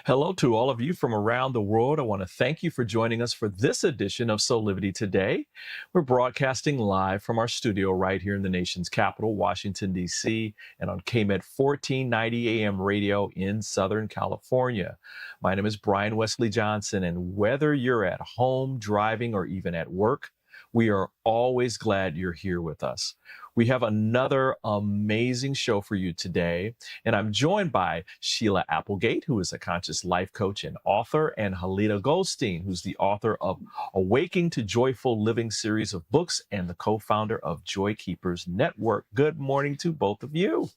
Hello to all of you from around the world. I want to thank you for joining us for this edition of Soulivity Today. We're broadcasting live from our studio right here in the nation's capital, Washington, D.C., and on KMET 1490 AM radio in Southern California. My name is Brian Westley Johnson, and whether you're at home, driving, or even at work, we are always glad you're here with us. We have another amazing show for you today, and I'm joined by Sheila Applegate, who is a conscious life coach and author, and Halina Goldstein, who's the author of Awaking to Joyful Living series of books and the co-founder of Joy Keepers Network. Good morning to both of you.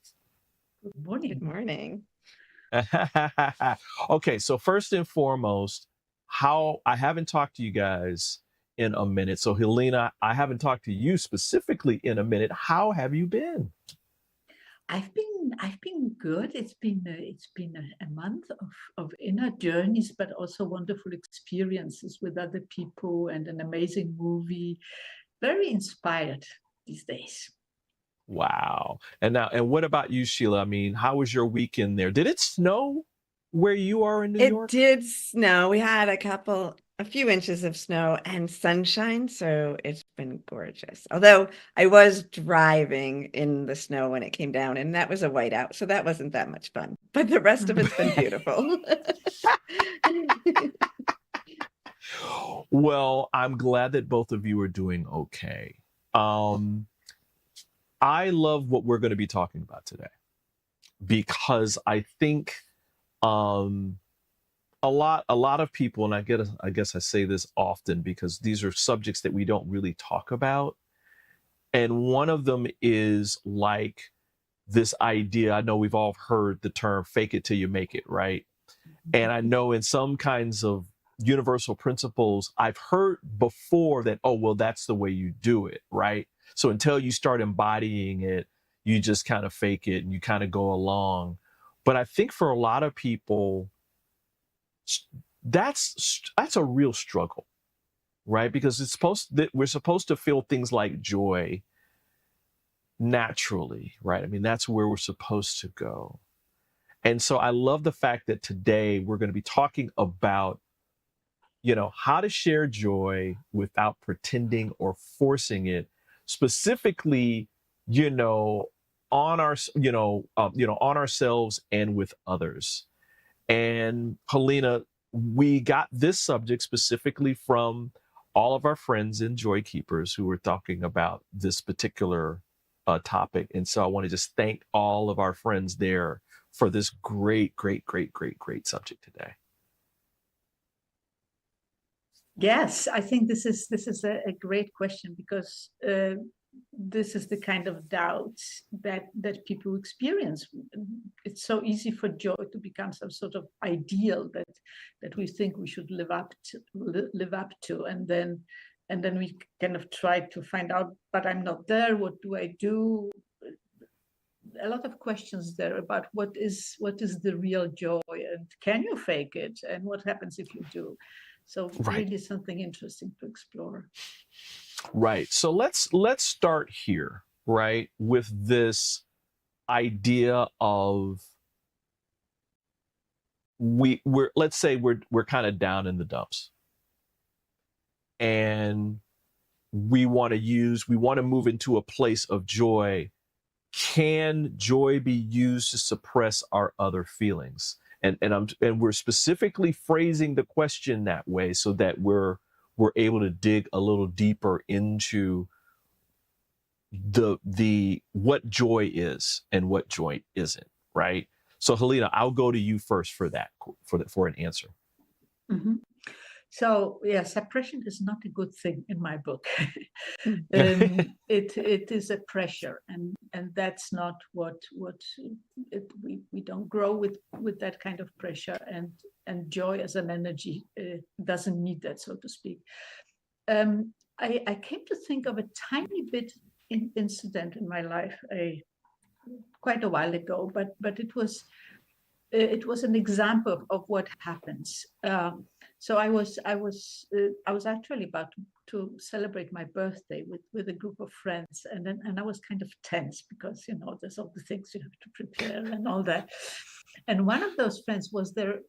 Good morning. Good morning. Okay, so first and foremost, I haven't talked to you guys in a minute. So Halina, I haven't talked to you specifically in a minute. How have you been? I've been good. It's been a month of inner journeys, but also wonderful experiences with other people and an amazing movie. Very inspired these days. Wow. And what about you, Sheila? I mean, how was your weekend there? Did it snow where you are in New York? It did snow. We had a few inches of snow and sunshine, so it's been gorgeous. Although I was driving in the snow when it came down, and that was a whiteout, so that wasn't that much fun. But the rest of it's been beautiful. Well, I'm glad that both of you are doing okay. I love what we're going to be talking about today because I think a lot of people, and I guess I say this often because these are subjects that we don't really talk about. And one of them is like this idea. I know we've all heard the term fake it till you make it, right? And I know in some kinds of universal principles, I've heard before that, oh, well, that's the way you do it, right? So until you start embodying it, you just kind of fake it and you kind of go along. But I think for a lot of people, that's a real struggle, right? Because we're supposed to feel things like joy naturally, right? I mean, that's where we're supposed to go. And so I love the fact that today we're going to be talking about, how to share joy without pretending or forcing it, specifically, on on ourselves and with others. And Halina, we got this subject specifically from all of our friends in Joy Keepers who were talking about this particular topic. And so I want to just thank all of our friends there for this great subject today. Yes, I think this is a great question because this is the kind of doubts that people experience. It's so easy for joy to become some sort of ideal that we think we should live up to, and then we kind of try to find out, but I'm not there. What do I do? A lot of questions there about what is the real joy, and can you fake it, and what happens if you do? So really something interesting to explore. Right. So let's start here, right, with this idea of let's say we're kind of down in the dumps, and we want to move into a place of joy. Can joy be used to suppress our other feelings? And we're specifically phrasing the question that way so that we're able to dig a little deeper into the what joy is and what joy isn't, right? So Halina, I'll go to you first for that for an answer. Mm-hmm. So yeah, suppression is not a good thing in my book. Mm. It is a pressure, and that's not what we don't grow with that kind of pressure, and joy as an energy doesn't need that, so to speak. I came to think of a tiny bit incident in my life quite a while ago, but it was an example of what happens. So I was actually about to celebrate my birthday with a group of friends, and I was kind of tense because there's all the things you have to prepare and all that. And one of those friends was there,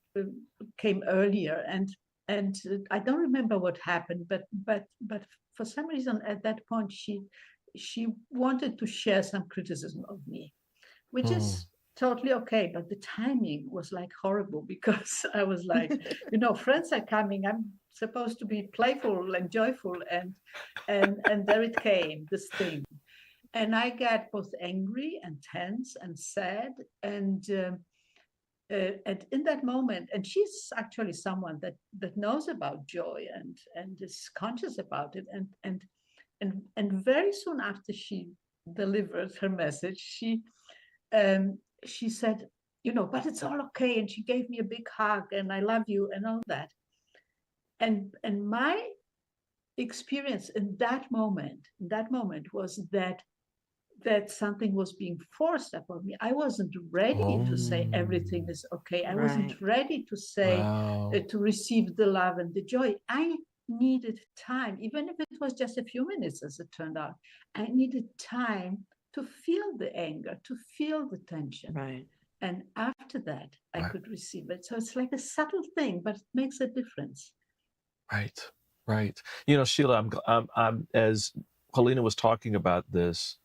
came earlier, and I don't remember what happened, but for some reason at that point she wanted to share some criticism of me, which is totally okay, but the timing was like horrible because I was like, friends are coming, I'm supposed to be playful and joyful, and there it came, this thing, and I got both angry and tense and sad, and in that moment, and she's actually someone that knows about joy and is conscious about it, and very soon after she delivered her message, she said, but it's all okay. And she gave me a big hug and I love you and all that. And my experience in that moment was that something was being forced upon me. I wasn't ready to say everything is okay. I wasn't ready to say, to receive the love and the joy. I needed time, even if it was just a few minutes, as it turned out. I needed time to feel the anger, to feel the tension. Right. And after that, I could receive it. So it's like a subtle thing, but it makes a difference. Right. Sheila, I'm as Halina was talking about this,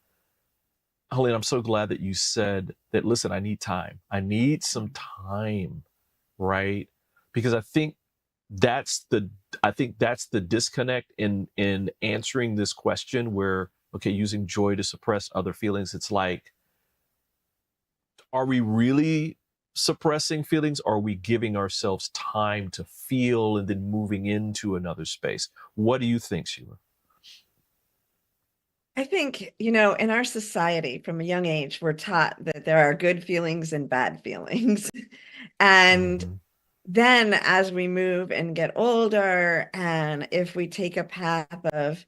Halina, I'm so glad that you said that, listen, I need time. I need some time, right? Because I think that's the disconnect in answering this question where, okay, using joy to suppress other feelings. It's like, are we really suppressing feelings? Or are we giving ourselves time to feel and then moving into another space? What do you think, Sheila? I think, in our society from a young age, we're taught that there are good feelings and bad feelings. And then as we move and get older, and if we take a path of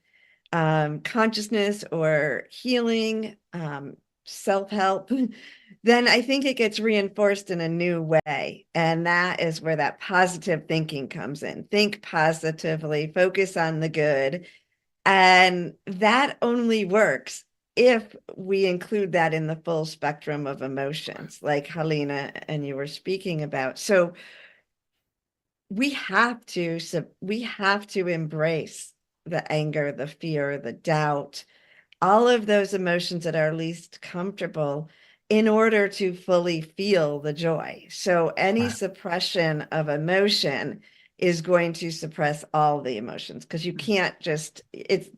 consciousness or healing, self-help, then I think it gets reinforced in a new way. And that is where that positive thinking comes in. Think positively, focus on the good. And that only works if we include that in the full spectrum of emotions, like Halina and you were speaking about. So we have to embrace the anger, the fear, the doubt, all of those emotions that are least comfortable in order to fully feel the joy. So any suppression of emotion is going to suppress all the emotions, because you can't just,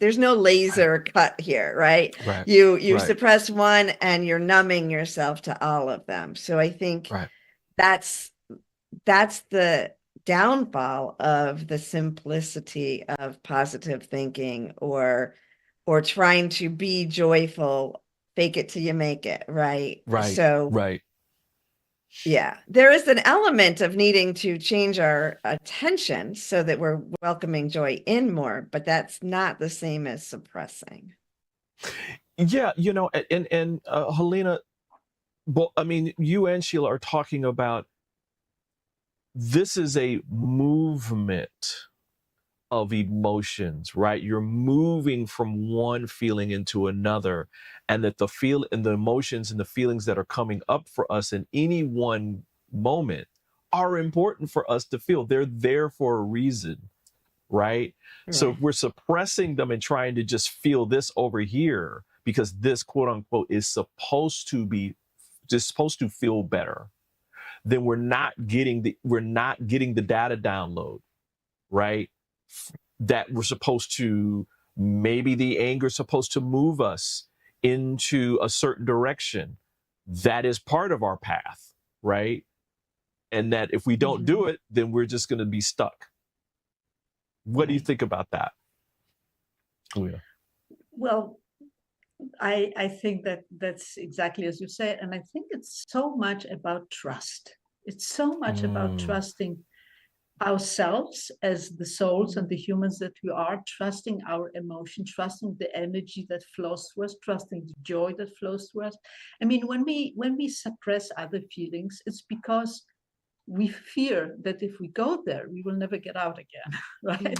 there's no laser cut here, right? You suppress one and you're numbing yourself to all of them. So I think that's the downfall of the simplicity of positive thinking, or trying to be joyful, fake it till you make it, right? Yeah, there is an element of needing to change our attention so that we're welcoming joy in more, but that's not the same as suppressing. Yeah, and Halina, I mean, you and Sheila are talking about, this is a movement of emotions, right? You're moving from one feeling into another, and that the emotions and the feelings that are coming up for us in any one moment are important for us to feel. They're there for a reason, right? So if we're suppressing them and trying to just feel this over here because this quote unquote is supposed to feel better, then we're not getting the data download, right? That we're supposed to, maybe the anger is supposed to move us into a certain direction. That is part of our path, right? And that if we don't do it, then we're just going to be stuck. What do you think about that? Oh, yeah. Well, I think that that's exactly as you said, and I think it's so much about trust. It's so much about trusting ourselves as the souls and the humans that we are, trusting our emotion, trusting the energy that flows through us, trusting the joy that flows through us. I mean, when we suppress other feelings, it's because we fear that if we go there, we will never get out again, right?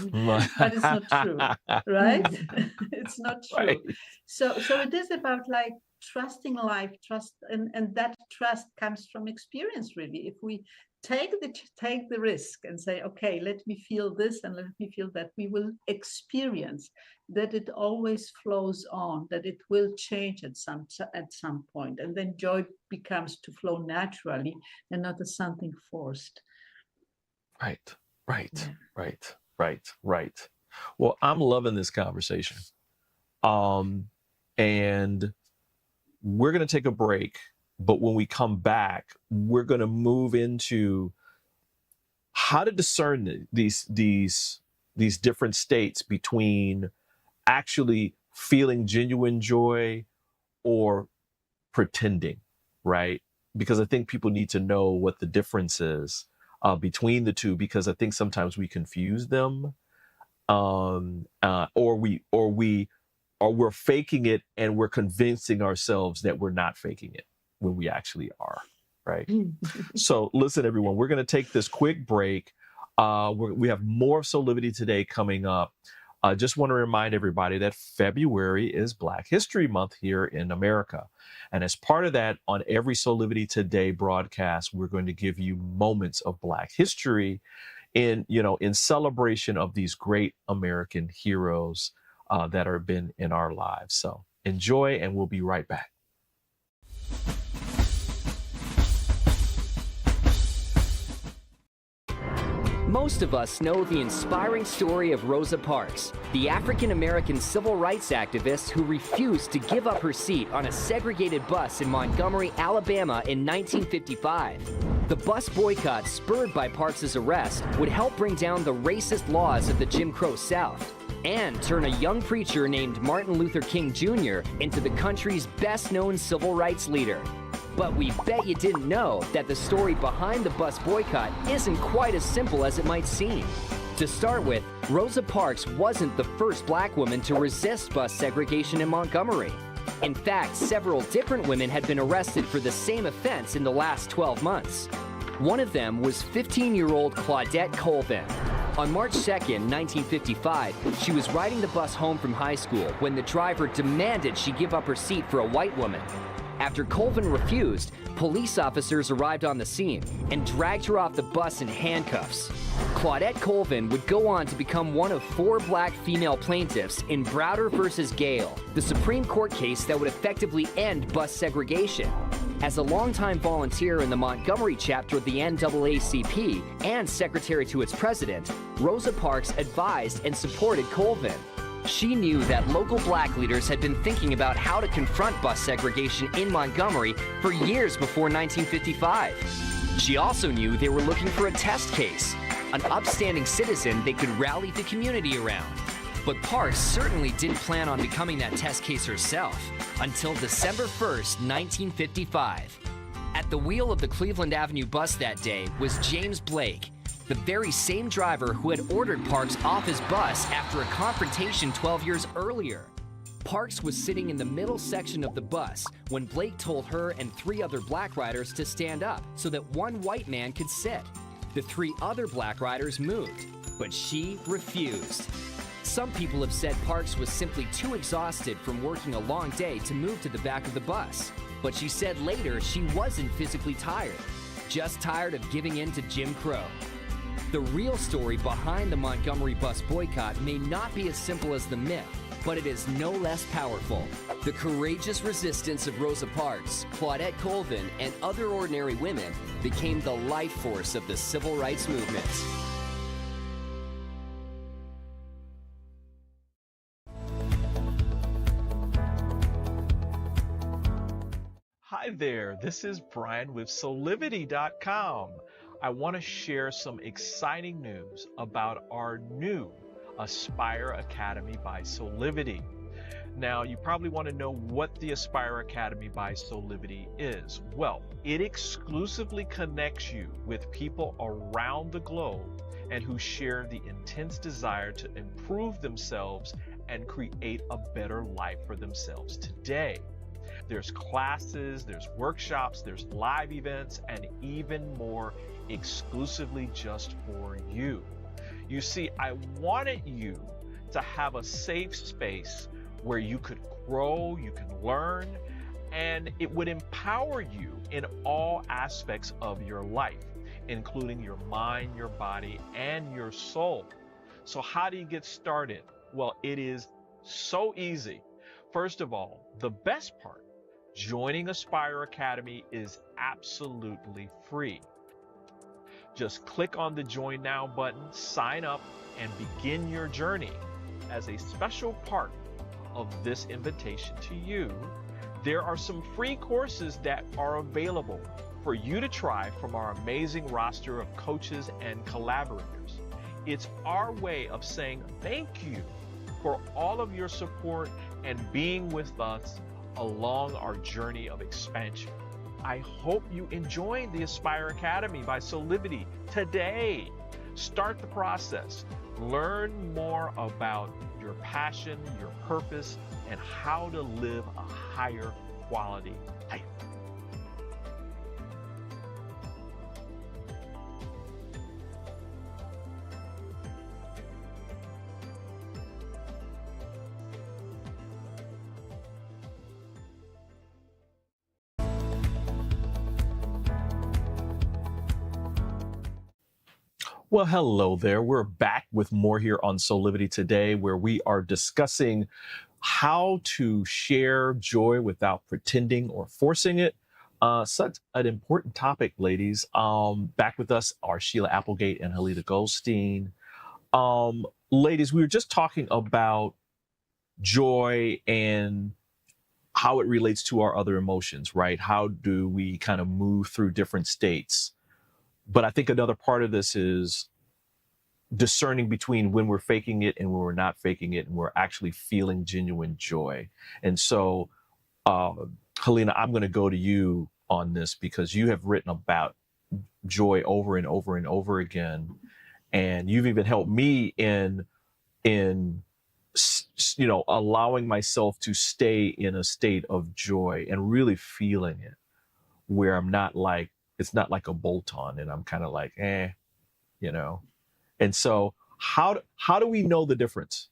But it's not true, right? It's not true. Right. So it is about like trusting life, trust, and that trust comes from experience, really. If we take the risk and say, okay, let me feel this and let me feel that, we will experience that it always flows on, that it will change at some point, and then joy becomes to flow naturally and not as something forced. Right, right, Yeah. right, right, right. Well, I'm loving this conversation. And we're going to take a break, but when we come back, we're going to move into how to discern these different states between actually feeling genuine joy or pretending, right? Because I think people need to know what the difference is between the two, because I think sometimes we confuse them, or we're faking it and we're convincing ourselves that we're not faking it when we actually are, right? So listen, everyone, we're going to take this quick break. We have more of Soulivity today coming up. I just want to remind everybody that February is Black History Month here in America. And as part of that, on every Soulivity Today broadcast, we're going to give you moments of Black history in celebration of these great American heroes that have been in our lives. So enjoy, and we'll be right back. Most of us know the inspiring story of Rosa Parks, the African-American civil rights activist who refused to give up her seat on a segregated bus in Montgomery, Alabama in 1955. The bus boycott spurred by Parks' arrest would help bring down the racist laws of the Jim Crow South and turn a young preacher named Martin Luther King Jr. into the country's best-known civil rights leader. But we bet you didn't know that the story behind the bus boycott isn't quite as simple as it might seem. To start with, Rosa Parks wasn't the first Black woman to resist bus segregation in Montgomery. In fact, several different women had been arrested for the same offense in the last 12 months. One of them was 15-year-old Claudette Colvin. On March 2nd, 1955, she was riding the bus home from high school when the driver demanded she give up her seat for a white woman. After Colvin refused, police officers arrived on the scene and dragged her off the bus in handcuffs. Claudette Colvin would go on to become one of 4 Black female plaintiffs in Browder versus Gale, the Supreme Court case that would effectively end bus segregation. As a longtime volunteer in the Montgomery chapter of the NAACP and secretary to its president, Rosa Parks advised and supported Colvin. She knew that local Black leaders had been thinking about how to confront bus segregation in Montgomery for years before 1955. She also knew they were looking for a test case, an upstanding citizen they could rally the community around. But Parks certainly didn't plan on becoming that test case herself until December 1st, 1955. At the wheel of the Cleveland Avenue bus that day was James Blake, the very same driver who had ordered Parks off his bus after a confrontation 12 years earlier. Parks was sitting in the middle section of the bus when Blake told her and 3 other Black riders to stand up so that one white man could sit. The 3 other Black riders moved, but she refused. Some people have said Parks was simply too exhausted from working a long day to move to the back of the bus, but she said later she wasn't physically tired, just tired of giving in to Jim Crow. The real story behind the Montgomery bus boycott may not be as simple as the myth, but it is no less powerful. The courageous resistance of Rosa Parks, Claudette Colvin, and other ordinary women became the life force of the civil rights movement. Hi there, this is Brian with Soulivity.com. I want to share some exciting news about our new Aspire Academy by Soulivity. Now, you probably want to know what the Aspire Academy by Soulivity is. Well, it exclusively connects you with people around the globe and who share the intense desire to improve themselves and create a better life for themselves today. There's classes, there's workshops, there's live events, and even more exclusively just for you. You see, I wanted you to have a safe space where you could grow, you can learn, and it would empower you in all aspects of your life, including your mind, your body, and your soul. So how do you get started? Well, it is so easy. First of all, the best part, joining Aspire Academy is absolutely free. Just click on the Join Now button, sign up, and begin your journey. As a special part of this invitation to you, there are some free courses that are available for you to try from our amazing roster of coaches and collaborators. It's our way of saying thank you for all of your support and being with us along our journey of expansion. I hope you enjoyed the Aspire Academy by Soulivity today. Start the process. Learn more about your passion, your purpose, and how to live a higher quality life. Well, hello there. We're back with more here on Soulivity today, where we are discussing how to share joy without pretending or forcing it. Such an important topic, ladies. Back with us are Sheila Applegate and Halina Goldstein. Ladies, we were just talking about joy and how it relates to our other emotions, right? How do we kind of move through different states? But I think another part of this is discerning between when we're faking it and when we're not faking it, and we're actually feeling genuine joy. And so, Halina, I'm going to go to you on this because you have written about joy over and over and over again, and you've even helped me in allowing myself to stay in a state of joy and really feeling it, where I'm not like, it's not like a bolt on and I'm kind of like, And so how do we know the difference?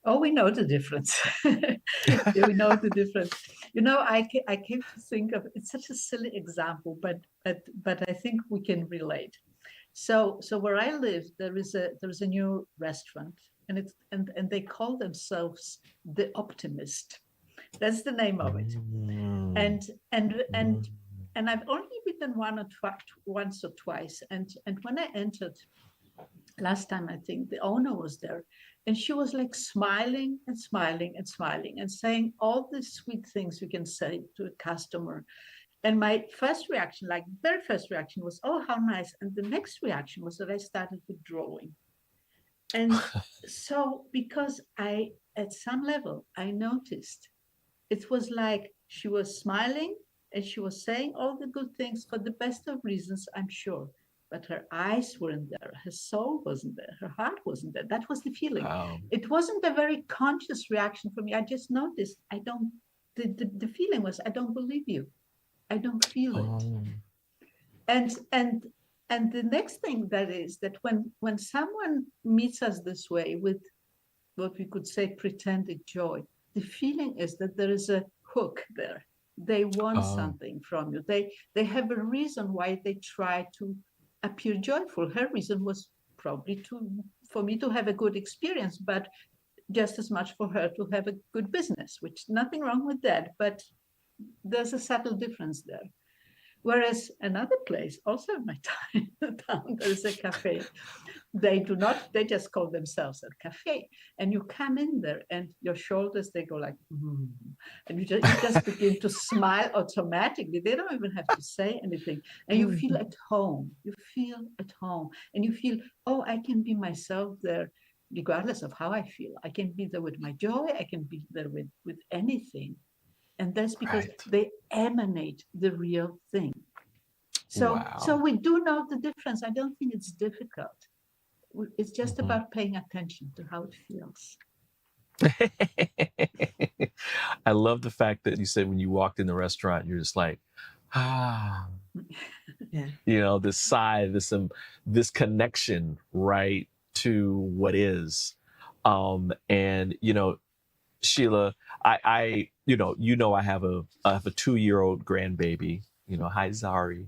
Oh, we know the difference. We know the difference. I came to think of, it's such a silly example, but I think we can relate. So where I live, there is a new restaurant, and they call themselves The Optimist. That's the name of it. And I've only been once or twice. And when I entered last time, I think the owner was there, and she was like smiling and smiling and smiling and saying all the sweet things you can say to a customer. And my very first reaction was, oh, how nice. And the next reaction was that I started withdrawing. And so because at some level, I noticed it was like she was smiling, and she was saying all the good things for the best of reasons, I'm sure. But her eyes weren't there. Her soul wasn't there. Her heart wasn't there. That was the feeling. Wow. It wasn't a very conscious reaction for me. I just noticed, the feeling was, I don't believe you. I don't feel it. And the next thing that is that when someone meets us this way with what we could say pretended joy, the feeling is that there is a hook there. They want something from you. They have a reason why they try to appear joyful. Her reason was probably for me to have a good experience, but just as much for her to have a good business, which nothing wrong with that, but there's a subtle difference there. Whereas another place, also in my town, there's a cafe They do not, they just call themselves a cafe. And you come in there and your shoulders, they go like, and you just begin to smile automatically. They don't even have to say anything. And you feel at home. You feel at home. And you feel, oh, I can be myself there, regardless of how I feel. I can be there with my joy. I can be there with anything. And that's because they emanate the real thing. So we do know the difference. I don't think it's difficult. It's just about paying attention to how it feels. I love the fact that you said when you walked in the restaurant, you're just like, this sigh, this connection, right, to what is. And Sheila, I have a 2-year-old grandbaby, hi Zari.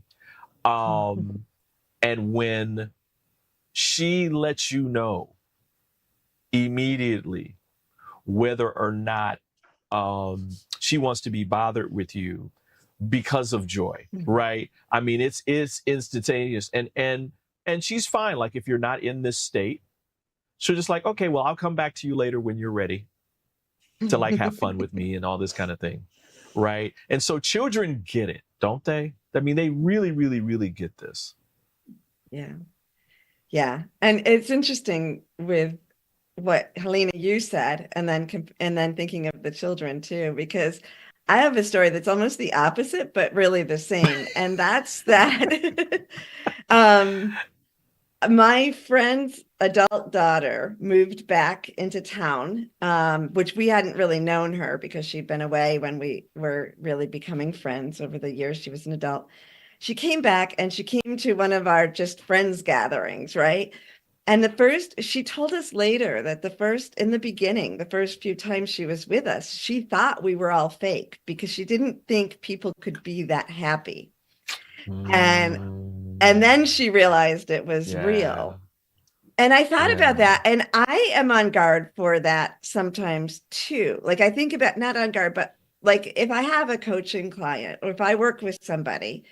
And when she lets you know immediately whether or not she wants to be bothered with you because of joy, right? I mean, it's instantaneous, and she's fine. Like if you're not in this state, she'll just like, okay, well, I'll come back to you later when you're ready to like have fun with me and all this kind of thing, right? And so children get it, don't they? I mean, they really, really, really get this. Yeah. And it's interesting with what Halina, you said, and then thinking of the children too, because I have a story that's almost the opposite, but really the same. And that's that my friend's adult daughter moved back into town, which we hadn't really known her because she'd been away when we were really becoming friends over the years. She was an adult. She came back and she came to one of our just friends gatherings, right? And she told us later that the first few times she was with us, she thought we were all fake because she didn't think people could be that happy. And then she realized it was real. And I thought about that, and I am on guard for that sometimes too. Like I think about, not on guard, but like if I have a coaching client or if I work with somebody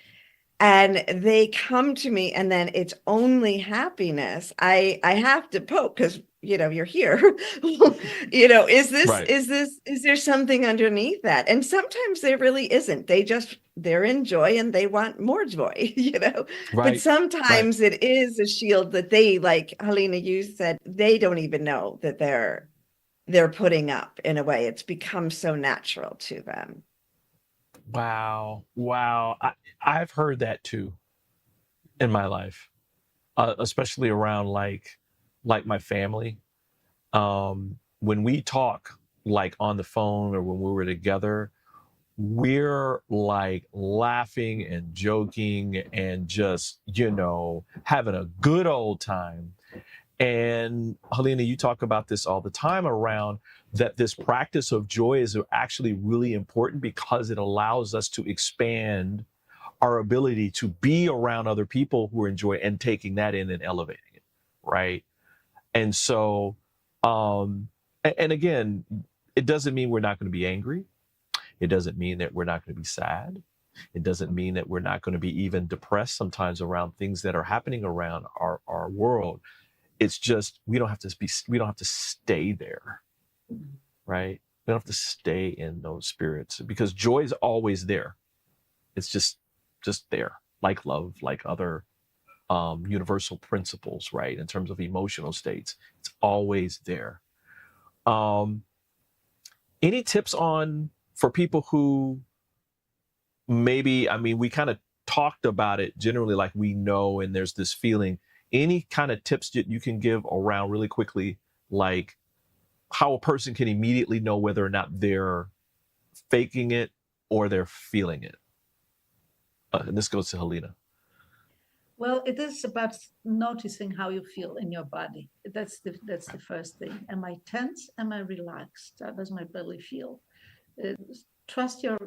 and they come to me and then it's only happiness, I have to poke because you're here. Is there something underneath that? And sometimes there really isn't. They're in joy and they want more joy, But sometimes it is a shield that they, like Halina, you said, they don't even know that they're putting up in a way. It's become so natural to them. Wow. I've heard that too in my life, especially around like my family. When we talk like on the phone or when we were together, we're like laughing and joking and just, having a good old time. And Halina, you talk about this all the time around that this practice of joy is actually really important because it allows us to expand our ability to be around other people who enjoy and taking that in and elevating it, right? And so, and again, it doesn't mean we're not going to be angry. It doesn't mean that we're not going to be sad. It doesn't mean that we're not going to be even depressed sometimes around things that are happening around our world. It's just we don't have to stay there, right? We don't have to stay in those spirits because joy is always there. It's just there, like love, like other universal principles, right? In terms of emotional states, it's always there. Any tips for people who maybe, we kind of talked about it generally, like we know, and there's this feeling. Any kind of tips that you can give around really quickly, like how a person can immediately know whether or not they're faking it or they're feeling it? And this goes to Halina. Well, it is about noticing how you feel in your body. That's the first thing. Am I tense? Am I relaxed? How does my belly feel? Trust your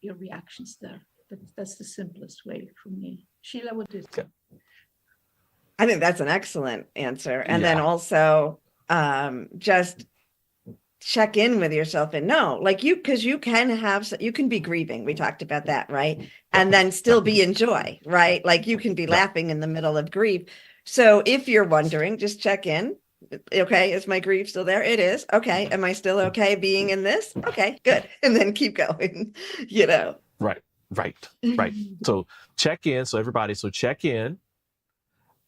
reactions there. That's the simplest way for me. Sheila, what do you think? I think that's an excellent answer. And then also just check in with yourself and know, like because you can be grieving. We talked about that, right? And then still be in joy, right? Like you can be laughing in the middle of grief. So if you're wondering, just check in. Okay, is my grief still there? It is. Okay, am I still okay being in this? Okay, good. And then keep going, you know. Right. So check in. So everybody, so check in,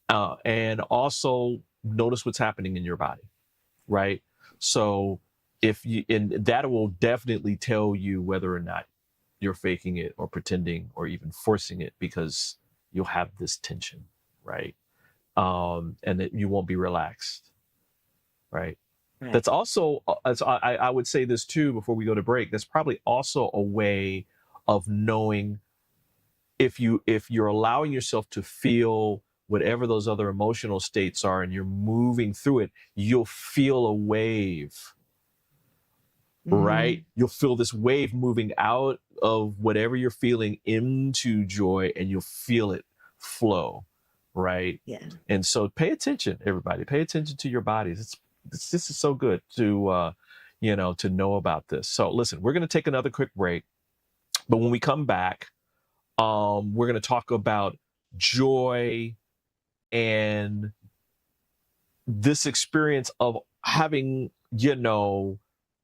and also notice what's happening in your body, right? So and that will definitely tell you whether or not you're faking it or pretending or even forcing it, because you'll have this tension, right? And that you won't be relaxed, right? Right. That's also, I would say this too before we go to break. That's probably also a way of knowing if you're allowing yourself to feel whatever those other emotional states are and you're moving through it, you'll feel a wave, right? You'll feel this wave moving out of whatever you're feeling into joy, and you'll feel it flow, right? Yeah. And so pay attention, everybody. Pay attention to your bodies. This is so good to to know about this. So listen, we're going to take another quick break, but when we come back, we're going to talk about joy and this experience of having,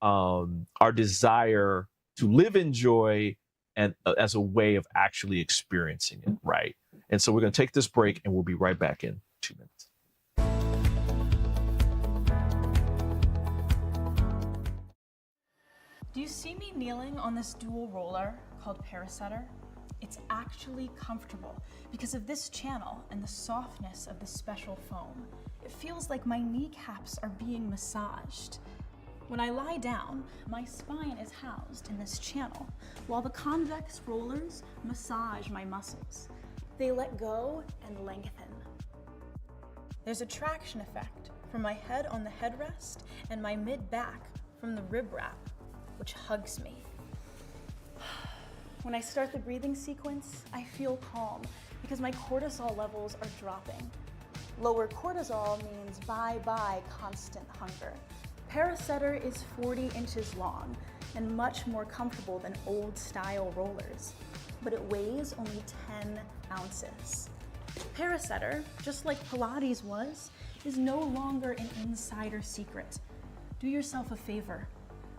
our desire to live in joy and as a way of actually experiencing it, right? And so we're going to take this break, and we'll be right back in 2 minutes. Do you see me kneeling on this dual roller called Parasetter? It's actually comfortable because of this channel and the softness of the special foam. It feels like my kneecaps are being massaged. When I lie down, my spine is housed in this channel, while the convex rollers massage my muscles. They let go and lengthen. There's a traction effect from my head on the headrest and my mid-back from the rib wrap, which hugs me. When I start the breathing sequence, I feel calm because my cortisol levels are dropping. Lower cortisol means bye-bye constant hunger. Parasetter is 40 inches long and much more comfortable than old-style rollers, but it weighs only 10 ounces. Parasetter, just like Pilates was, is no longer an insider secret. Do yourself a favor.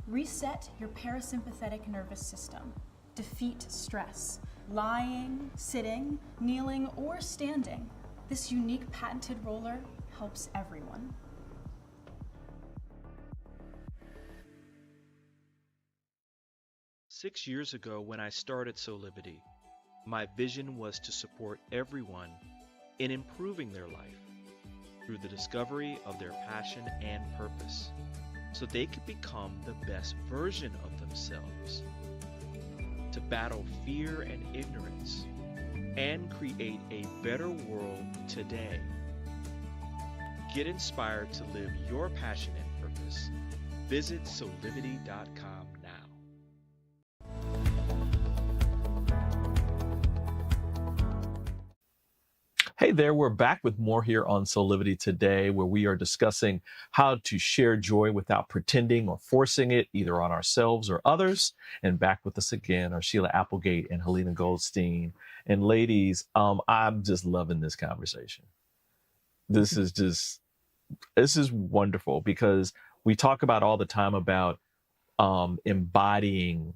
Reset your parasympathetic nervous system. Defeat stress. Lying, sitting, kneeling, or standing. This unique patented roller helps everyone. Six years ago, when I started Soulivity, my vision was to support everyone in improving their life through the discovery of their passion and purpose, so they could become the best version of themselves, to battle fear and ignorance, and create a better world today. Get inspired to live your passion and purpose. Visit Soulivity.com now. Hey there, we're back with more here on Soulivity today, where we are discussing how to share joy without pretending or forcing it, either on ourselves or others. And back with us again are Sheila Applegate and Halina Goldstein. And ladies, I'm just loving this conversation. This is wonderful, because we talk about all the time about embodying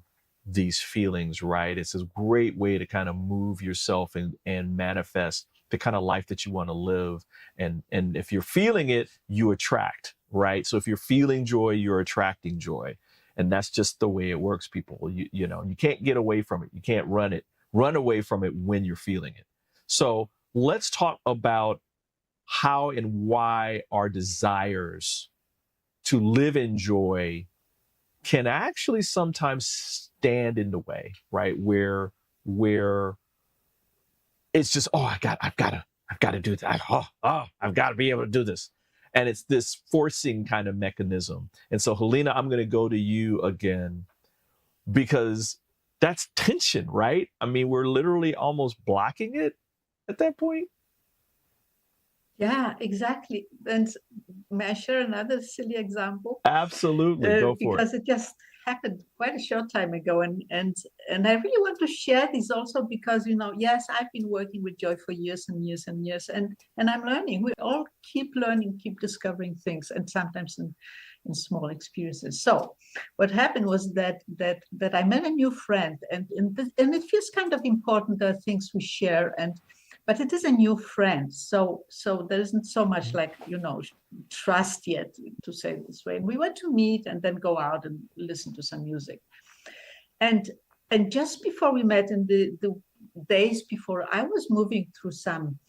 these feelings, right? It's a great way to kind of move yourself and manifest the kind of life that you want to live. And if you're feeling it, you attract, right? So if you're feeling joy, you're attracting joy. And that's just the way it works, people. You can't get away from it. You can't run away from it when you're feeling it. So let's talk about how and why our desires to live in joy can actually sometimes stand in the way, right? Where it's just, I've got to do that. I've got to be able to do this. And it's this forcing kind of mechanism. And so, Halina, I'm going to go to you again, because that's tension, right? I mean, we're literally almost blocking it at that point. Yeah, exactly. And may I share another silly example? Absolutely. Go for it. Because it just happened quite a short time ago, and I really want to share this also because, you know, yes, I've been working with joy for years and years and years, and I'm learning. We all keep learning, keep discovering things, and sometimes in small experiences. So what happened was that I met a new friend, and it feels kind of important. There are things we share, but it is a new friend, so there isn't so much like, you know, trust yet, to say it this way. And we went to meet and then go out and listen to some music. And just before we met, in the days before, I was moving through some,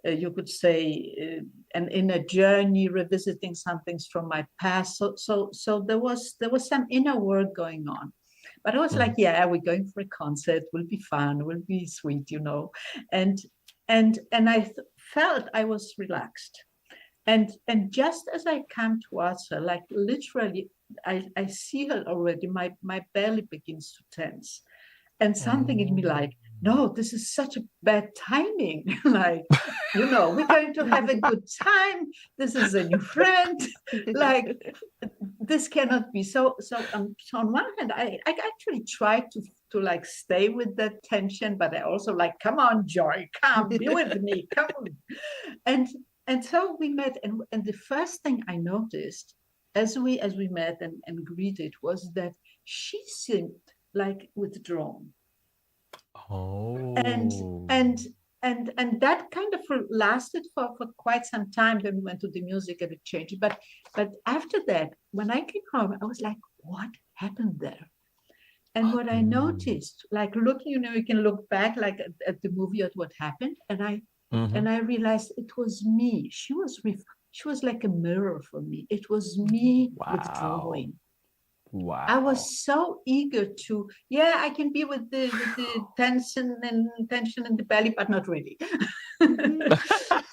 you could say, an inner journey, revisiting some things from my past. So there was some inner work going on. But I was like, yeah, we're going for a concert, will be fun, will be sweet, you know. And I felt I was relaxed. And just as I come towards her, like literally, I see her already, my belly begins to tense. And something in me like, no, this is such a bad timing. Like, you know, we're going to have a good time. This is a new friend. Like, this cannot be. So on one hand, I actually tried to like stay with that tension, but I also like, come on, Joy, come, be with me, come on. And so we met, and the first thing I noticed as we met and greeted was that she seemed like withdrawn. Oh. And that kind of lasted for quite some time. Then we went to the music and it changed. But after that, when I came home, I was like, what happened there? And what I noticed, like looking, you know, you can look back like at the movie at what happened, and I realized it was me. She was like a mirror for me. It was me withdrawing. Wow. I was so eager to, I can be with the tension in the belly, but not really.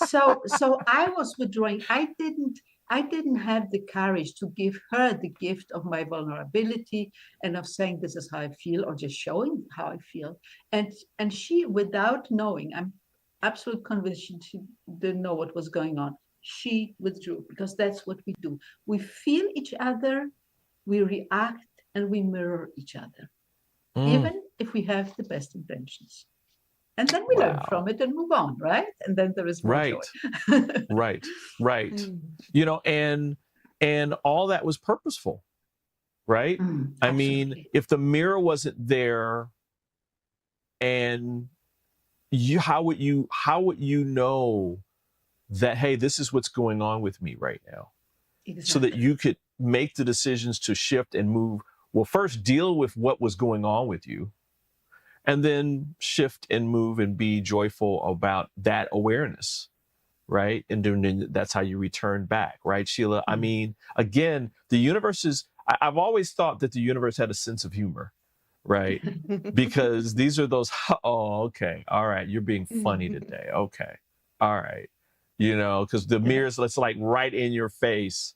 So I was withdrawing. I didn't have the courage to give her the gift of my vulnerability and of saying this is how I feel, or just showing how I feel. And she, without knowing, I'm absolutely convinced she didn't know what was going on. She withdrew, because that's what we do. We feel each other, we react, and we mirror each other, even if we have the best intentions. And then we learn from it and move on, right? And then there is more joy. Right. You know, and all that was purposeful, right? I mean, if the mirror wasn't there, and how would you know that, hey, this is what's going on with me right now? Exactly. So that you could make the decisions to shift and move. Well, first deal with what was going on with you, and then shift and move and be joyful about that awareness, right? And then that's how you return back, right, Sheila? I mean, again, the universe is, I've always thought that the universe had a sense of humor, right? Because these are those, oh, okay, all right, you're being funny today. Okay, all right. You know, because the mirror's, it's like right in your face,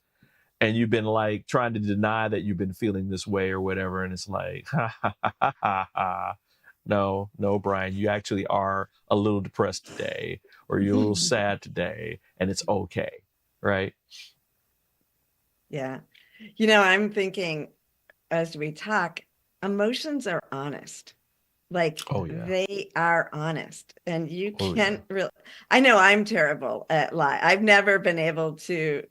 and you've been like trying to deny that you've been feeling this way or whatever. And it's like, no, Brian, you actually are a little depressed today, or you're a little sad today, and it's okay. Right. Yeah. You know, I'm thinking as we talk, emotions are honest. Like they are honest, and you can't really, I know I'm terrible at lie. I've never been able to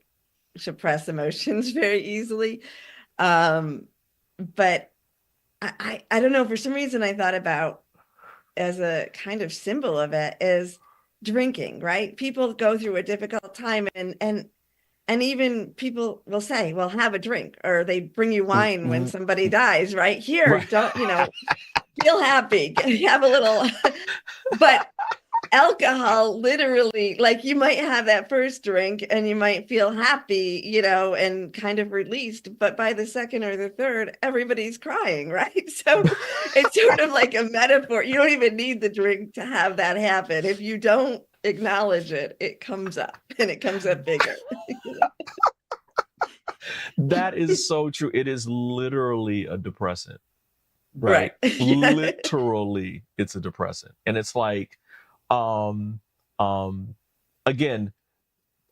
suppress emotions very easily. But I don't know, for some reason I thought about, as a kind of symbol of it, is drinking, right? People go through a difficult time, and even people will say, well, have a drink, or they bring you wine when somebody dies, right? Here, don't, you know, feel happy, have a little, but alcohol, literally, like, you might have that first drink and you might feel happy, you know, and kind of released, but by the second or the third, everybody's crying, right? So it's sort of like a metaphor. You don't even need the drink to have that happen. If you don't acknowledge it, it comes up, and it comes up bigger. That is so true. It is literally a depressant. Right. Literally, it's a depressant. And it's like, again,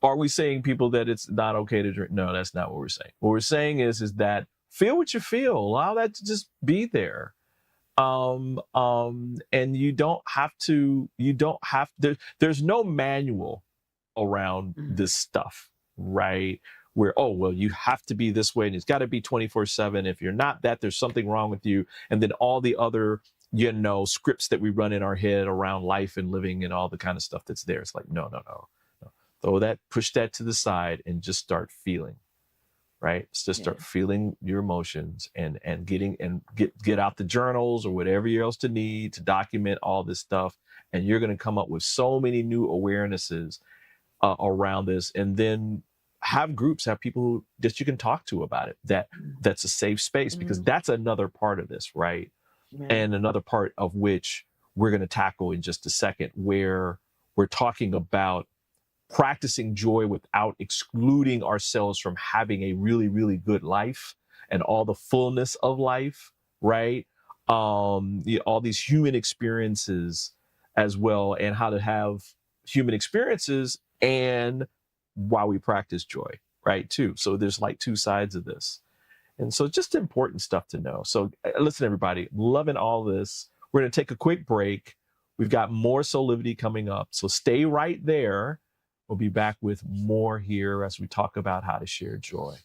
are we saying people that it's not okay to drink? No, that's not what we're saying. What we're saying is that feel what you feel, allow that to just be there. And you don't have there's no manual around this stuff, right? Where, oh, well, you have to be this way and it's got to be 24/7. If you're not that, there's something wrong with you. And then all the other, scripts that we run in our head around life and living and all the kind of stuff that's there. It's like, no. Push that to the side and just start feeling, right? Just start feeling your emotions and get out the journals or whatever else to need to document all this stuff. And you're going to come up with so many new awarenesses around this. And then have people that you can talk to about it, that's a safe space, because that's another part of this, right? And another part of which we're going to tackle in just a second, where we're talking about practicing joy without excluding ourselves from having a really, really good life and all the fullness of life, right? All these human experiences as well, and how to have human experiences and while we practice joy, right, too. So there's like two sides of this. And so just important stuff to know. So listen, everybody, loving all this. We're going to take a quick break. We've got more Soulivity coming up. So stay right there. We'll be back with more here as we talk about how to share joy.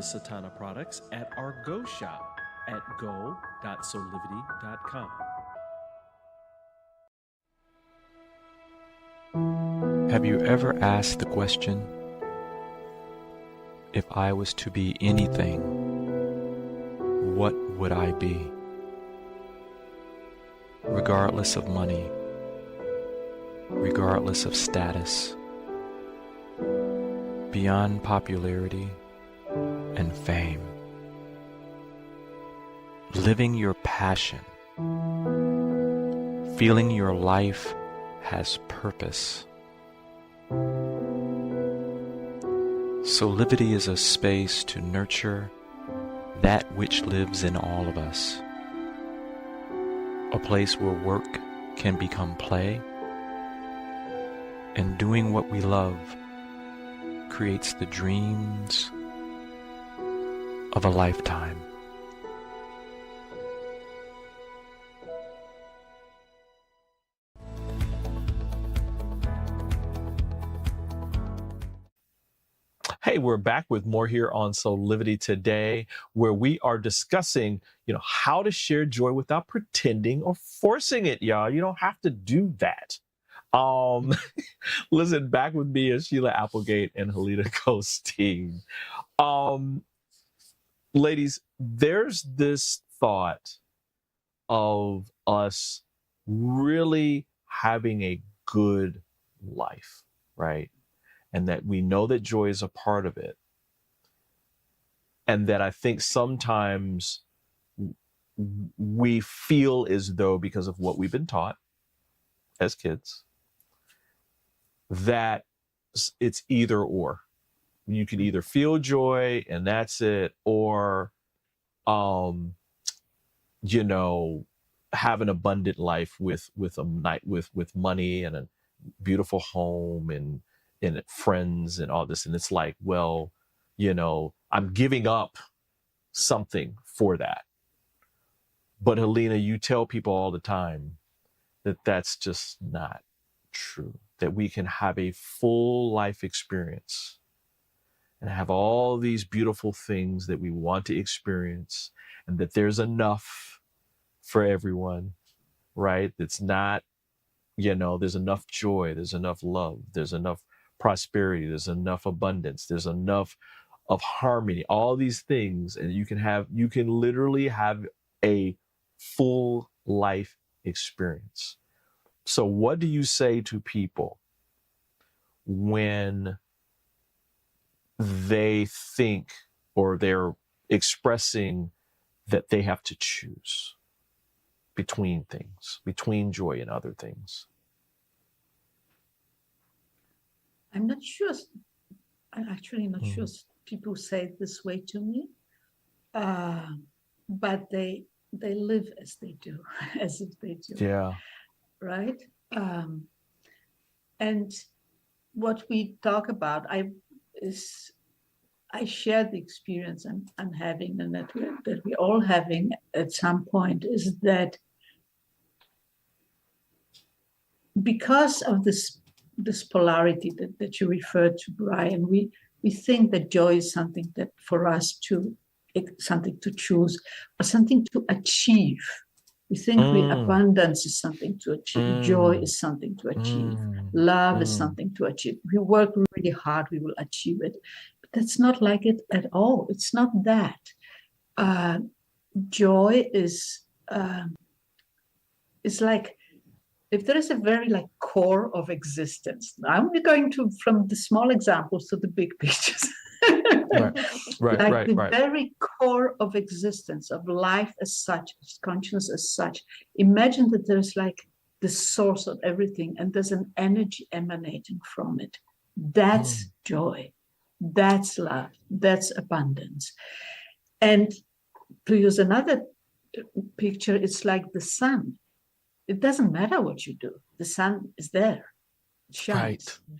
Satana products at our Go shop at go.soulivity.com. Have you ever asked the question, if I was to be anything, what would I be? Regardless of money, regardless of status, beyond popularity and fame, living your passion, feeling your life has purpose. Soulivity is a space to nurture that which lives in all of us, a place where work can become play, and doing what we love creates the dreams of a lifetime. Hey, we're back with more here on Soulivity today, where we are discussing, how to share joy without pretending or forcing it, y'all. You don't have to do that. Listen, back with me is Sheila Applegate and Halina Goldstein. Ladies, there's this thought of us really having a good life, right? And that we know that joy is a part of it. And that I think sometimes we feel as though, because of what we've been taught as kids, that it's either or. You can either feel joy and that's it, or, have an abundant life with money and a beautiful home and friends and all this. And it's like, well, I'm giving up something for that. But Halina, you tell people all the time that that's just not true, that we can have a full life experience and have all these beautiful things that we want to experience, and that there's enough for everyone, right? It's not there's enough joy, there's enough love, there's enough prosperity, there's enough abundance, there's enough of harmony, all these things, and you can literally have a full life experience. So what do you say to people when they think or they're expressing that they have to choose between things, between joy and other things? I'm not sure. I'm actually not sure people say it this way to me, but they live as they do, as if they do. Yeah. Right. And what we talk about, I share the experience I'm having, and that we're all having at some point, is that because of this polarity that you referred to, Brian, we think that joy is something that for us something to choose or something to achieve. We think abundance is something to achieve. Joy is something to achieve. Love is something to achieve. We work really hard, we will achieve it. But that's not like it at all. It's not that. Joy is like, if there is a very core of existence. Now we're going from the small examples to the big pictures. Right. The very core of existence, of life as such, consciousness as such. Imagine that there's the source of everything, and there's an energy emanating from it. That's joy. That's love. That's abundance. And to use another picture, it's like the sun. It doesn't matter what you do. The sun is there. It shines. Right.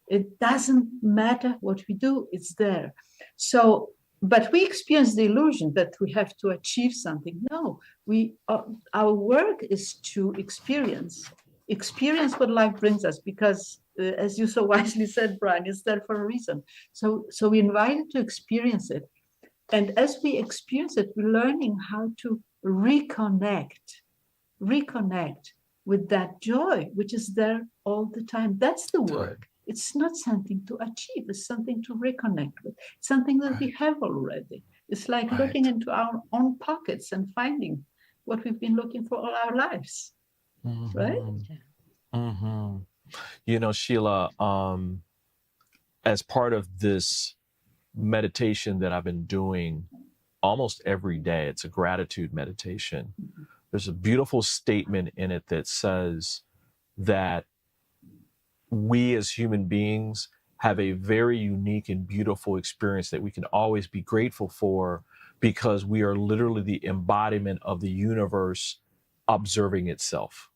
It doesn't matter what we do. It's there. So, but we experience the illusion that we have to achieve something. No, our work is to experience what life brings us, because as you so wisely said, Brian, it's there for a reason. So we invited to experience it. And as we experience it, we're learning how to reconnect with that joy, which is there all the time. That's the work. It's not something to achieve. It's something to reconnect with. It's something that we have already. It's like looking into our own pockets and finding what we've been looking for all our lives. Right? Sheila, as part of this meditation that I've been doing almost every day, it's a gratitude meditation. There's a beautiful statement in it that says that we as human beings have a very unique and beautiful experience that we can always be grateful for, because we are literally the embodiment of the universe observing itself.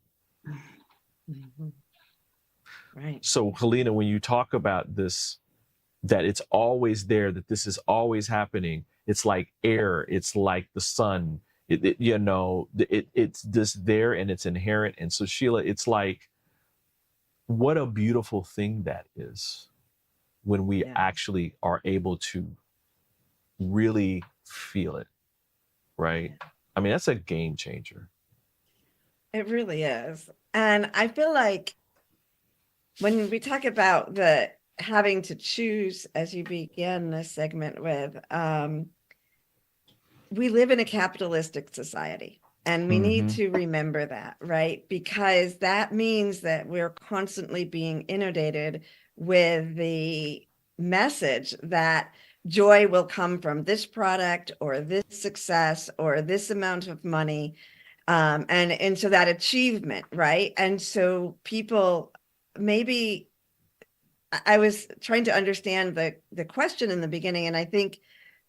Right. So, Halina, when you talk about this, that it's always there, that this is always happening, it's like air, it's like the sun. It's this there, and it's inherent. And so, Sheila, it's like, what a beautiful thing that is when we actually are able to really feel it, right? Yeah. I mean, that's a game changer. It really is. And I feel like when we talk about the having to choose, as you began this segment with, we live in a capitalistic society, and we need to remember that, right? Because that means that we're constantly being inundated with the message that joy will come from this product or this success or this amount of money, and so that achievement, right? And so people, maybe I was trying to understand the question in the beginning, and I think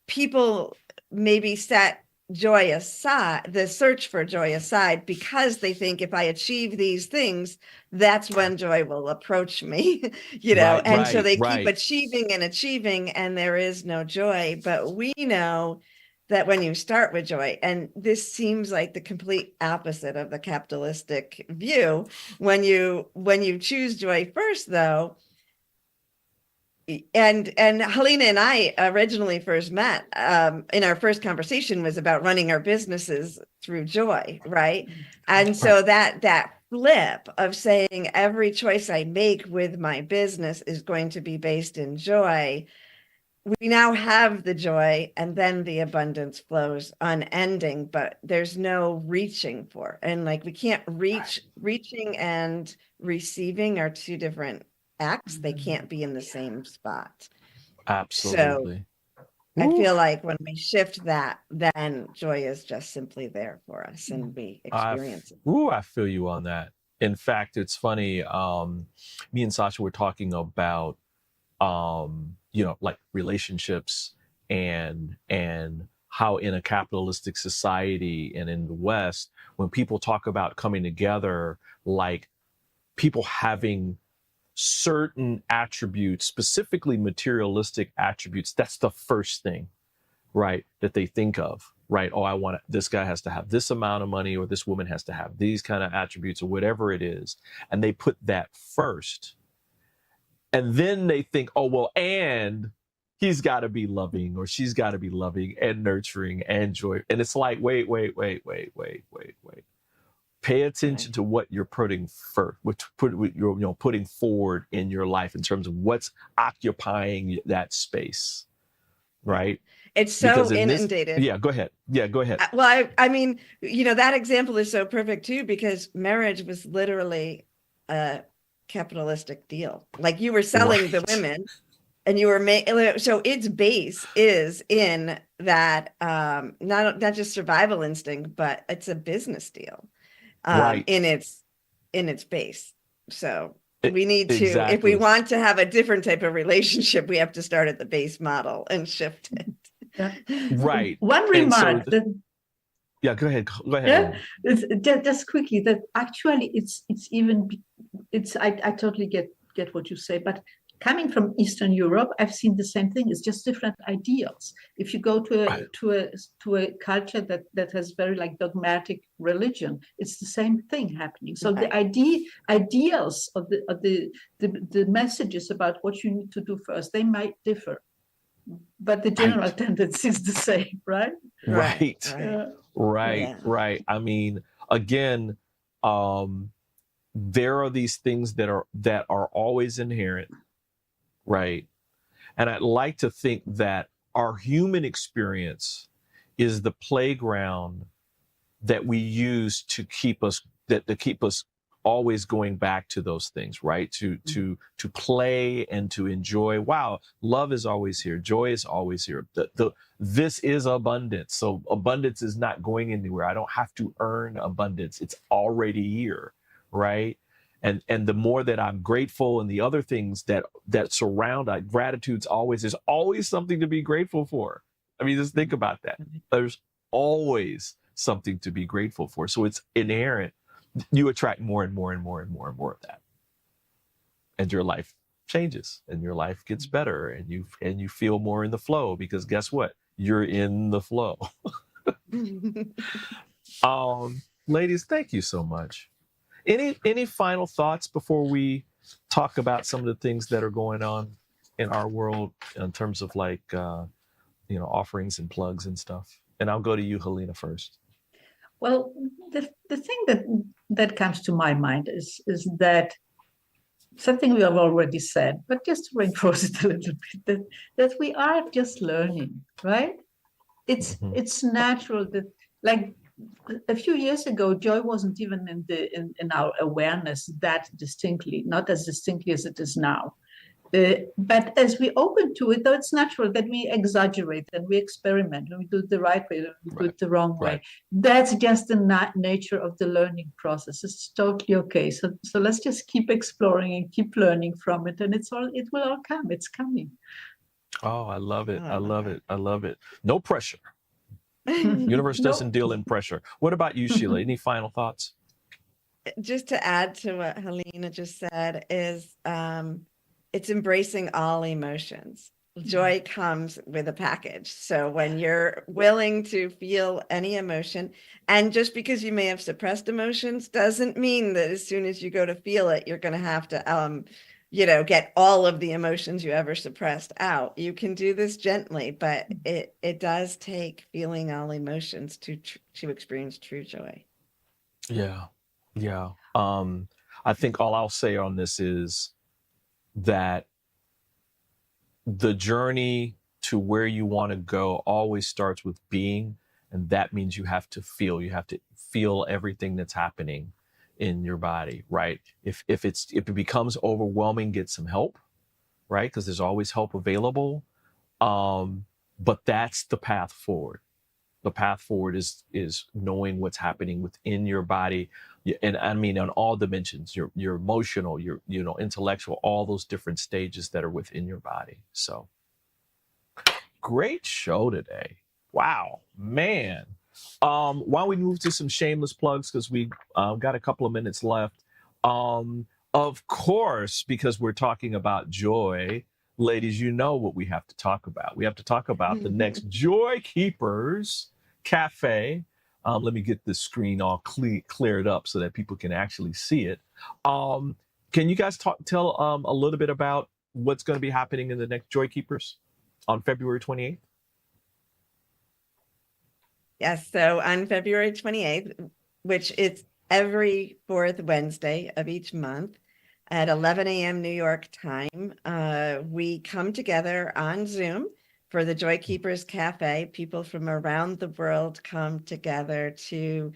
people maybe set joy aside, the search for joy aside, because they think if I achieve these things, that's when joy will approach me, so they keep achieving, and there is no joy. But we know that when you start with joy, and this seems like the complete opposite of the capitalistic view, when you choose joy first, though, and Halina and I originally first met, in our first conversation was about running our businesses through joy, right? And so that flip of saying every choice I make with my business is going to be based in joy, we now have the joy, and then the abundance flows unending, but there's no reaching for. And like, we can't reaching and receiving are two different acts. They can't be in the same spot. Absolutely. So I feel like when we shift that, then joy is just simply there for us and we experience it. I feel you on that. In fact, it's funny. Me and Sasha were talking about, like relationships and how in a capitalistic society and in the West, when people talk about coming together, like people having certain attributes, specifically materialistic attributes, that's the first thing, right, that they think of, right? Oh, this guy has to have this amount of money, or this woman has to have these kind of attributes, or whatever it is. And they put that first. And then they think, oh, well, and he's got to be loving, or she's got to be loving and nurturing and joy. And it's like, wait. Pay attention to what you're putting first, you're putting forward in your life in terms of what's occupying that space, right? It's so inundated. Go ahead. Well, I mean, that example is so perfect too, because marriage was literally a capitalistic deal. Like, you were selling the women, and you were so its base is in that not just survival instinct, but it's a business deal. In its base. So we need to, if we want to have a different type of relationship, we have to start at the base model and shift it. Yeah. Right. One remark. Go ahead. Yeah, just quickly, that actually I totally get what you say, but coming from Eastern Europe, I've seen the same thing. It's just different ideals. If you go to a culture that has very like dogmatic religion, it's the same thing happening. So the ideals of the messages about what you need to do first, they might differ, but the general tendency is the same, right? Right. I mean, again, there are these things that are always inherent. Right. And I'd like to think that our human experience is the playground that we use to keep us always going back to those things, right? To play and to enjoy. Wow, love is always here. Joy is always here. This is abundance. So abundance is not going anywhere. I don't have to earn abundance. It's already here, right? And the more that I'm grateful, and the other things that surround gratitude's there's always something to be grateful for. I mean, just think about that. There's always something to be grateful for. So it's inherent. You attract more and more and more and more and more of that. And your life changes, and your life gets better, and you feel more in the flow, because guess what? You're in the flow. Ladies, thank you so much. Any final thoughts before we talk about some of the things that are going on in our world in terms of offerings and plugs and stuff? And I'll go to you, Halina, first. Well, the thing that comes to my mind is that something we have already said, but just to reinforce it a little bit, that we are just learning, right? It's natural that, like, a few years ago, joy wasn't even in our awareness that distinctly, not as distinctly as it is now. But as we open to it, though, it's natural that we exaggerate and we experiment, and we do it the right way, and we do it the wrong way. That's just the nature of the learning process. It's totally okay. So let's just keep exploring and keep learning from it, and it will all come. It's coming. Oh, I love it. I love it. No pressure. Universe doesn't deal in pressure. What about you, Sheila? Any final thoughts? Just to add to what Halina just said is it's embracing all emotions. Joy comes with a package. So when you're willing to feel any emotion, and just because you may have suppressed emotions doesn't mean that as soon as you go to feel it, you're going to have to get all of the emotions you ever suppressed out. You can do this gently, but it does take feeling all emotions to experience true joy. Yeah. Yeah. I think all I'll say on this is that the journey to where you want to go always starts with being, and that means you have to feel everything that's happening in your body, right? If it becomes overwhelming, get some help, right? Because there's always help available. But that's the path forward. The path forward is knowing what's happening within your body, and I mean on all dimensions, your emotional, your intellectual, all those different stages that are within your body. So great show today. Wow, man. Why don't we move to some shameless plugs, because we got a couple of minutes left. Of course, because we're talking about joy, ladies, you know what we have to talk about. We have to talk about the next Joy Keepers Cafe. Let me get this screen all cleared up so that people can actually see it. Can you guys tell a little bit about what's going to be happening in the next Joy Keepers on February 28th? Yes, so on February 28th, which is every fourth Wednesday of each month at 11 a.m. New York time, we come together on Zoom for the Joy Keepers Cafe. People from around the world come together to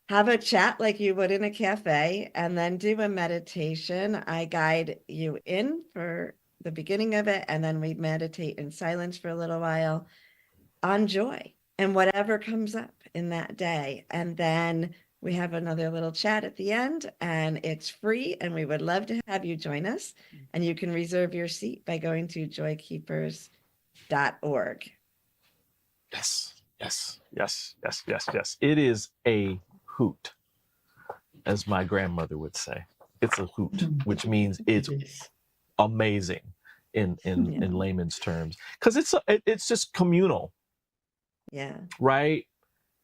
have a chat like you would in a cafe, and then do a meditation. I guide you in for the beginning of it, and then we meditate in silence for a little while on joy and whatever comes up in that day. And then we have another little chat at the end, and it's free, and we would love to have you join us. And you can reserve your seat by going to joykeepers.org. Yes. It is a hoot, as my grandmother would say. It's a hoot, which means it's amazing in layman's terms, because it's just communal. Yeah. Right.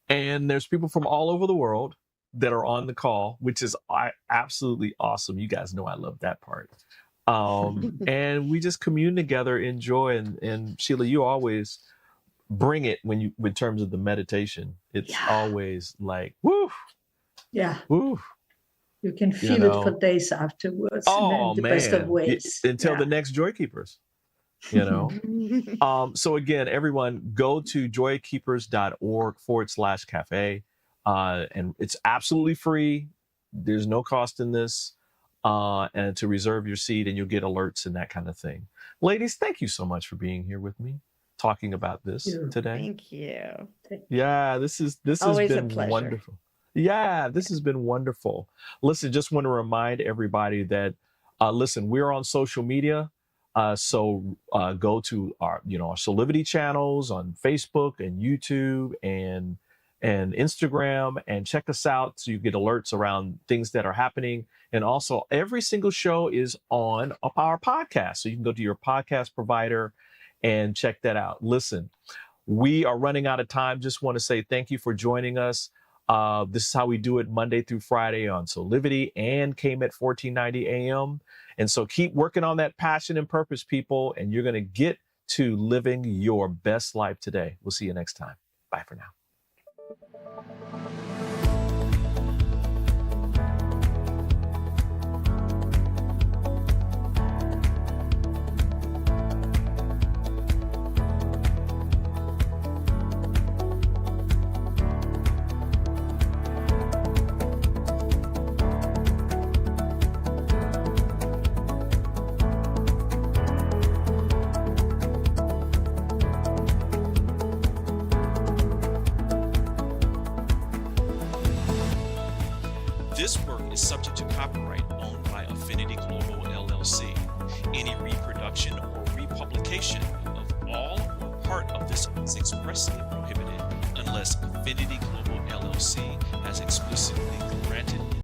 And there's people from all over the world that are on the call, which is absolutely awesome. You guys know I love that part. And we just commune together, enjoy, and Sheila, you always bring it in terms of the meditation. It's always like, woo. Yeah. Woo. You can feel it for days afterwards. Oh, in the man. best of ways. Until the next Joy Keepers. So again, everyone, go to joykeepers.org/cafe. And it's absolutely free. There's no cost in this. And to reserve your seat, and you'll get alerts and that kind of thing. Ladies, thank you so much for being here with me, talking about this today. Thank you. Yeah, this has been wonderful. Yeah, this has been wonderful. Listen, just want to remind everybody that, listen, we're on social media. So go to our Soulivity channels on Facebook and YouTube and Instagram, and check us out so you get alerts around things that are happening. And also, every single show is on our podcast. So you can go to your podcast provider and check that out. Listen, we are running out of time. Just want to say thank you for joining us. This is how we do it Monday through Friday on Soulivity and KMET 1490 AM. And so keep working on that passion and purpose, people, and you're going to get to living your best life today. We'll see you next time. Bye for now. This work is subject to copyright owned by Affinity Global LLC. Any reproduction or republication of all or part of this is expressly prohibited unless Affinity Global LLC has explicitly granted